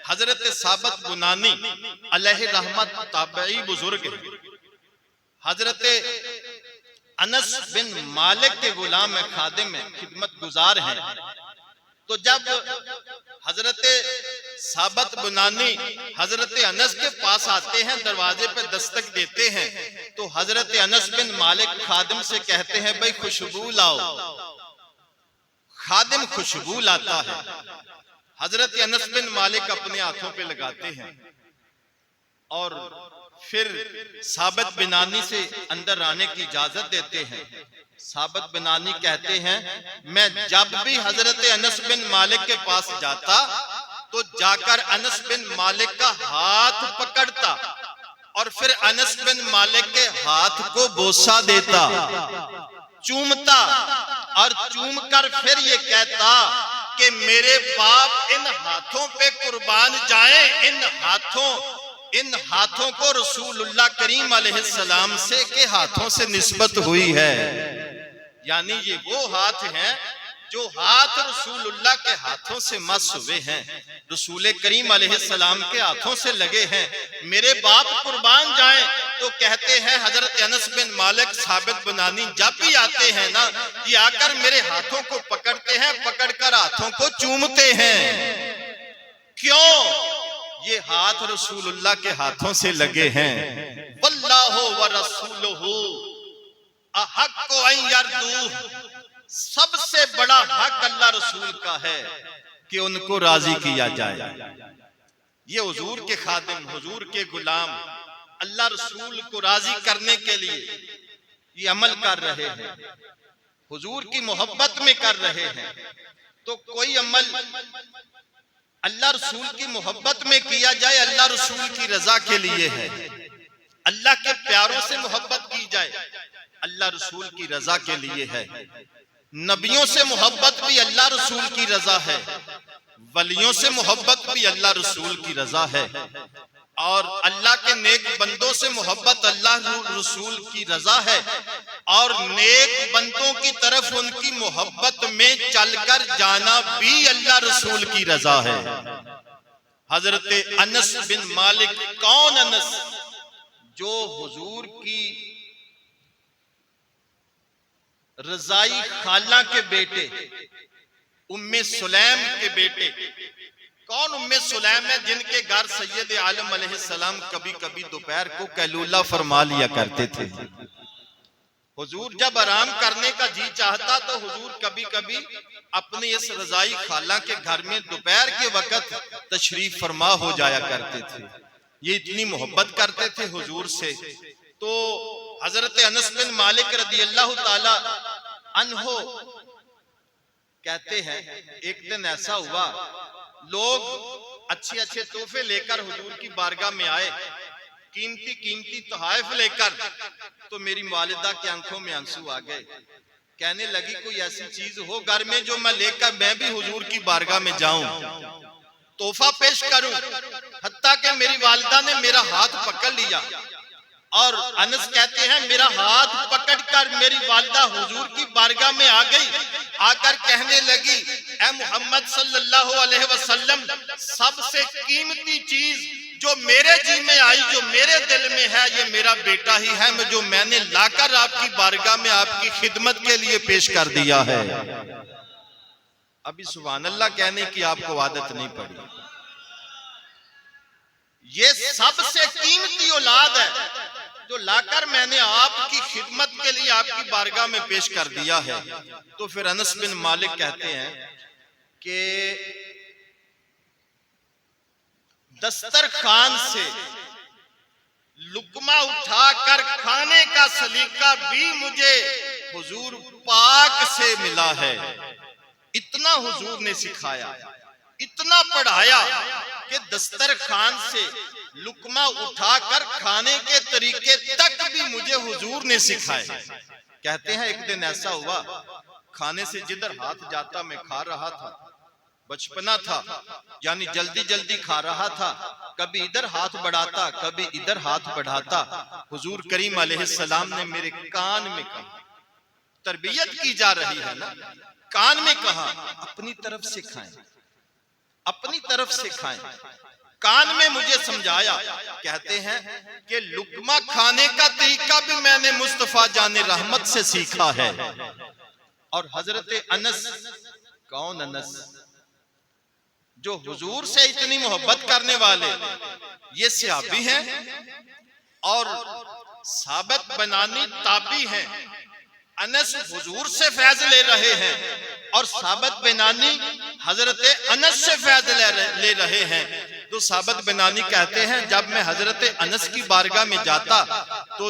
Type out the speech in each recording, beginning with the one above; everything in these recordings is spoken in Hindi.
हजरत साबत बुनानी अलैहि रहमत ताबई बुजुर्ग, हजरत अनस बिन मालिक के गुलाम खादिम में खिदमत गुजार हैं। तो जब हजरत साबत बुनानी हजरत अनस के पास आते हैं, दरवाजे पे दस्तक देते हैं, तो हजरत अनस बिन मालिक खादिम से कहते हैं भाई खुशबू लाओ। खादिम खुशबू लाता है, हजरत अनस बिन मालिक अपने हाथों पे लगाते हैं और फिर साबित बिनानी से अंदर आने की इजाजत देते हैं। साबित बिनानी कहते हैं मैं जब भी हजरत अनस बिन मालिक के पास जाता तो जाकर अनस बिन मालिक का हाथ पकड़ता और फिर अनस बिन मालिक के हाथ को बोसा देता, चूमता और चूम कर फिर ये कहता कि मेरे बाप इन हाथों पे कुर्बान जाए, इन हाथों को रसूलुल्लाह करीम अलैहिस्सलाम से के हाथों से निस्बत हुई है। यानी ये वो हाथ हैं जो हाथ रसूलुल्लाह के हाथों से मस हुए हैं, रसूल करीम अलैहिस्सलाम के हाथों से लगे हैं। मेरे बाप कुर्बान जाएं तो कहते हैं हजरत अनस बिन मालिक साबित बुनानी जब भी आते हैं ना, ये आकर मेरे हाथों को पकड़ते हैं, पकड़कर हाथों को चूमते हैं। क्यों? ये हाथ रसूलुल्लाह के हाथों से लगे हैं। वल्लाहु व रसूलुहु अहक्कु अन यरदूह, सबसे बड़ा हक अल्लाह रसूल का है कि उनको राजी किया जाए। ये हुजूर के खादिम, हुजूर के गुलाम अल्लाह रसूल को राजी करने के लिए ये अमल कर रहे हैं, हुजूर की मोहब्बत में कर रहे हैं। तो कोई अमल अल्लाह रसूल की मोहब्बत में किया जाए, अल्लाह रसूल की रजा के लिए है। अल्लाह के प्यारों से मोहब्बत की जाए, अल्लाह रसूल की रजा के लिए है। नबियों से मोहब्बत भी अल्लाह रसूल की रजा है, वलियों से मोहब्बत भी अल्लाह रसूल की रजा है, और अल्लाह के नेक बंदों से मोहब्बत अल्लाह रसूल की रजा है, और नेक बंदों की तरफ उनकी मोहब्बत में चलकर जाना भी अल्लाह रसूल की रजा है। हजरत अनस बिन मालिक, कौन अनस? जो हुजूर की रजाई खाला के बेटे उम्मे सुलैम के बेटे। कौन उम्मे सुलैम है? जिनके घर सैयद आलम अलैहिस्सलाम कभी कभी दोपहर को कैलूला फरमा लिया करते थे। हुजूर जब आराम करने का जी चाहता तो हुजूर कभी कभी अपनी इस रजाई खाला के घर में दोपहर के वक्त तशरीफ फरमा हो जाया करते थे। ये इतनी मोहब्बत करते थे हुजूर से। तो हजरत अनस बिन मालिक रदियल्लाहु ताला अन्हो कहते हैं एक दिन ऐसा हुआ, लोग अच्छे अच्छे तोहफे लेकर हुजूर की बारगाह में आए, कीमती कीमती तोहफे लेकर। तो मेरी वालिदा की आंखों में आंसू आ गए, कहने लगी कोई ऐसी चीज हो घर में जो मैं लेकर मैं भी हुजूर की बारगाह में जाऊं, तोहफा पेश करूं। हत्ता कि मेरी वालिदा ने मेरा हाथ पकड़ लिया और अनस कहते हैं मेरा हाथ पकड़कर मेरी वालिदा हुजूर की बारगाह में आ गई, आकर कहने लगी ऐ मोहम्मद सल्लल्लाहु अलैहि वसल्लम, सबसे कीमती चीज जो मेरे जी में आई, जो मेरे दिल में है, ये मेरा बेटा ही है, जो मैंने लाकर आपकी बारगाह में आपकी खिदमत के लिए पेश कर दिया है। अभी सुभान अल्लाह कहने की आपको आदत नहीं पड़ी। ये सबसे कीमती औलाद है जो लाकर मैंने आपकी खिदमत के लिए आपकी बारगाह में पेश कर दिया है। तो फिर अनस बिन मालिक कहते हैं कि दस्तरखान से लुकमा उठाकर खाने का सलीका भी मुझे हुजूर पाक से मिला है। इतना हुजूर ने सिखाया, इतना पढ़ाया कि दस्तरखान से लुकमा उठाकर खाने के तरीके तक भी मुझे हुजूर ने सिखाए। कहते हैं एक दिन ऐसा हुआ, खाने से जिधर हाथ जाता मैं खा रहा था, बचपना था यानी जल्दी जल्दी खा रहा था, कभी इधर हाथ बढ़ाता कभी इधर हाथ बढ़ाता। हुजूर करीम अलैहिस्सलाम ने मेरे कान में कहा, तरबियत की जा रही है ना, कान में कहा अपनी तरफ से खाएं, अपनी तरफ से खाएं। कान में मुझे समझाया। कहते हैं कि लुकमा खाने का तरीका भी मैंने मुस्तफा जाने रहमत से सीखा है। और हजरत अनस, कौन अनस? जो हुजूर से इतनी मोहब्बत करने वाले, ये सहाबी हैं और साबित बनानी ताबी हैं। अनस हुजूर से फैज ले रहे हैं और साबित बनानी हजरत अनस से फैज ले रहे हैं। तो साबित बनानी कहते हैं जब मैं हजरत अनस की बारगाह में जाता तो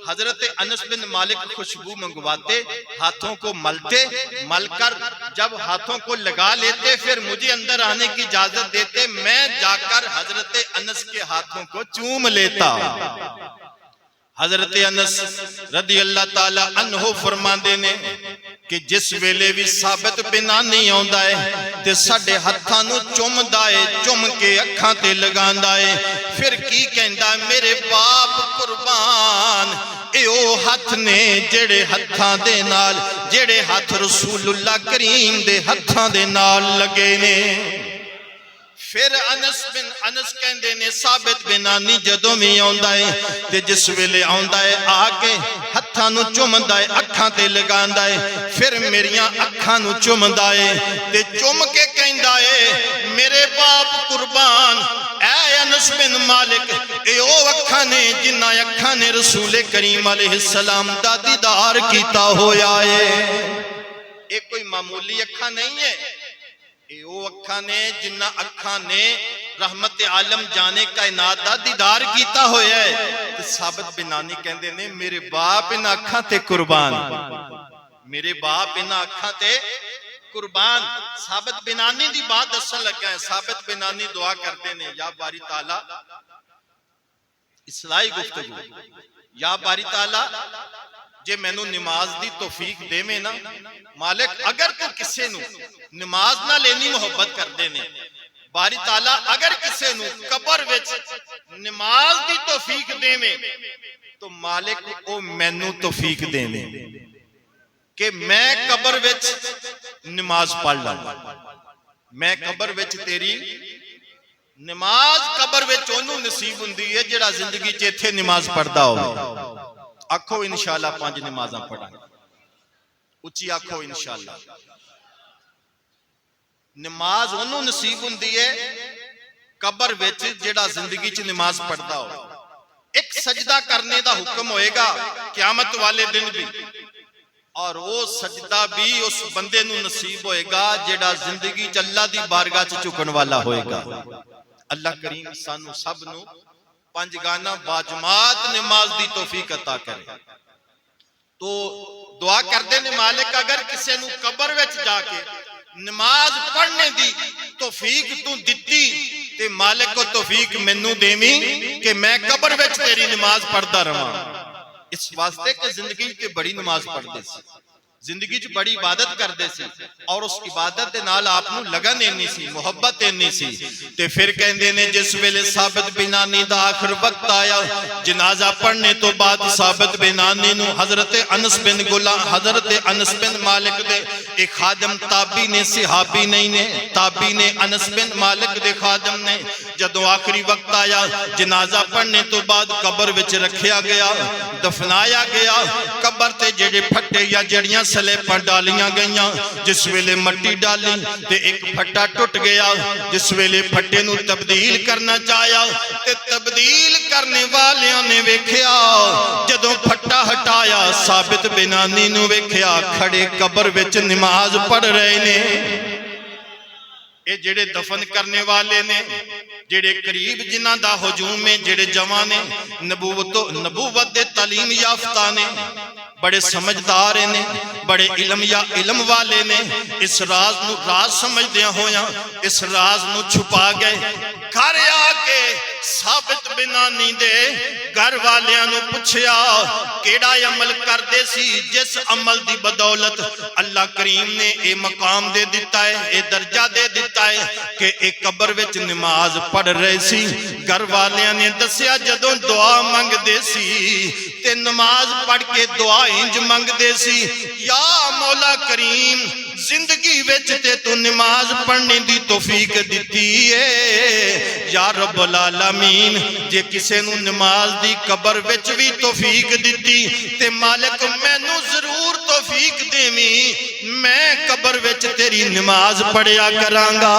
हजरत अनस बिन मालिक खुशबू मंगवाते, हाथों को मलते, मलकर जब हाथों को लगा लेते फिर मुझे अंदर आने की इजाजत देते। मैं जाकर हजरत अनस के हाथों को चूम लेता। हजरत अनस रदी अल्लाह ताला अन्हु फरमांदे ने कि जिस वेले भी साबित बिनानी आउंदा है ते साडे हत्थां नूं चुमदा है, चुम के अखां ते लगांदा है। फिर की कहंदा, मेरे बाप कुर्बान, ए ओ हथ ने जेड़े हत्थां दे नाल, जेड़े हथ रसूलुल्लाह करीम दे हत्थां दे नाल लगे ने। फिर अनस कहंदे ने साबित बिनानी जदों भी आउंदा है ते जिस वेले आउंदा है आके हत्थां नूं चुमदा है, अखां ते लगांदा है। फिर मेरियां अखां नूं चुमदा है ते चुम के कहंदा है, मेरे बाप कुर्बान, ऐ अनस बिन मालिक, ए ओ अखां ने जिन्हां अखां ने रसूल करीम अलैहिस्सलाम दा दीदार कीता होया है। ये कोई मामूली अखां नहीं है, ओ अखा ने जिन्ना अखा ने रहमत आलम जाने कायनात दा दीदार कीता होया है। ते साबित बिनानी कहंदे ने, मेरे बाप इन्हां अखां ते कुर्बान, मेरे बाप इन्हां अखां ते कुर्बान। साबित बिनानी दी बात दसन लगा है। साबित बिनानी दुआ करते ने, या बारी ताला, इस्लाही गुफ्तगू, या बारी ताला जे मैनू नमाज दी तौफीक देवे ना मालिक, अगर तू किसे नू नमाज ना लेनी मोहब्बत करदे ने, बारी ताला अगर किसे नू कबर विच नमाज दी तौफीक देवे तो मालिक ओ मैनू तौफीक देवे कि मैं कबर विच नमाज पढ़ ला। मैं कबर विच तेरी नमाज कबर विच ओनू नसीब हुंदी है जेड़ा जिंदगी च इत्थे नमाज पढ़दा होवे। आखो इंशाअल्लाह 5 नमाज़ां पढ़ांगे, उच्ची आखो इंशाअल्लाह। नमाज ओनू नसीब हुंदी है कबर विच जेड़ा जिंदगी च नमाज पढ़दा हो। एक सजदा करने दा हुक्म होएगा क़यामत वाले दिन भी, और वो सजदा भी उस बंदे नू नसीब होएगा जेड़ा जिंदगी च अल्लाह दी बारगाह च झुकण वाला होएगा। अल्लाह करीम सानू सब नू पंजगाना बाजमात नमाज दी तौफीक अता करे। तो दुआ करते ने, मालिक अगर किसी नू कबर विच जाके नमाज पढ़ने दी तौफीक तू दिती ते मालिक को तौफीक मैनू देवी कि मैं कबर विच तेरी नमाज पढ़दा रहां। इस वास्ते कि जिंदगी च बड़ी नमाज पढ़दे सी, जिंदगी च बड़ी इबादत करते सी और उस इबादत दे नाल आप नू लगन इन्नी सी, मोहब्बत इन्नी सी। ते फिर कहंदे ने जिस वेले साबित बिनानी दा आखिर वक्त आया, जनाजा पढ़ने तो बाद साबित बिनानी नू हजरत अनस बिन गुलाम, हजरत अनस बिन मालिक दे एक खादम, ताबी ने, सहाबी नहीं ने, ताबी ने, अनस बिन मालिक दे खादम ने, जदों आखिरी वक्त आया जनाजा पढ़ने तो बाद कबर विच रखिया गया, दफनाया गया। कबर ते जेड़े फट्टे या जड़ियां सलेपां डालियां गईयां, जिस वेले मट्टी डाली ते एक फट्टा टुट गया। जिस वेले फट्टे नू तब्दील करना चाहया ते तब्दील करने वालियां ने वेख्या, जदों फट्टा हटाया साबित बिनानी नू वेख्या खड़े कबर विच नमाज पढ़ रहे ने। ये जेड़े दफन करने वाले ने, जेड़े करीब जिन्हां दा हुजूम है, जेड़े जवान ने, नबूवत दे तालीम याफ्ता ने, बड़े समझदार ने, बड़े इल्म वाले ने, इस राज नू राज समझदे होया इस राज नू छुपा गए। घर आके साबित बिनानी दे घर वालियां नू पुछया केड़ा अमल करदे सी जिस अमल दी बदौलत अल्लाह करीम ने ये मकाम दे दिता है, ये दर्जा दे दिता है कि एक कबर विच नमाज पढ़ रहे सी। घर वालियां ने दसिया जदों दुआ मंगदे सी ते नमाज पढ़ के दुआ इंज मंगदे सी, या मौला करीम जिंदगी विच ते तू नमाज पढ़ने दी तौफीक दिती है या रब्बुल आलमीन। जे किसे नू नमाज दी कबर विच भी तौफीक दिती ते मालिक मैनू जरूर तौफीक देवी, मैं कबर विच तेरी नमाज पढ़िया करांगा।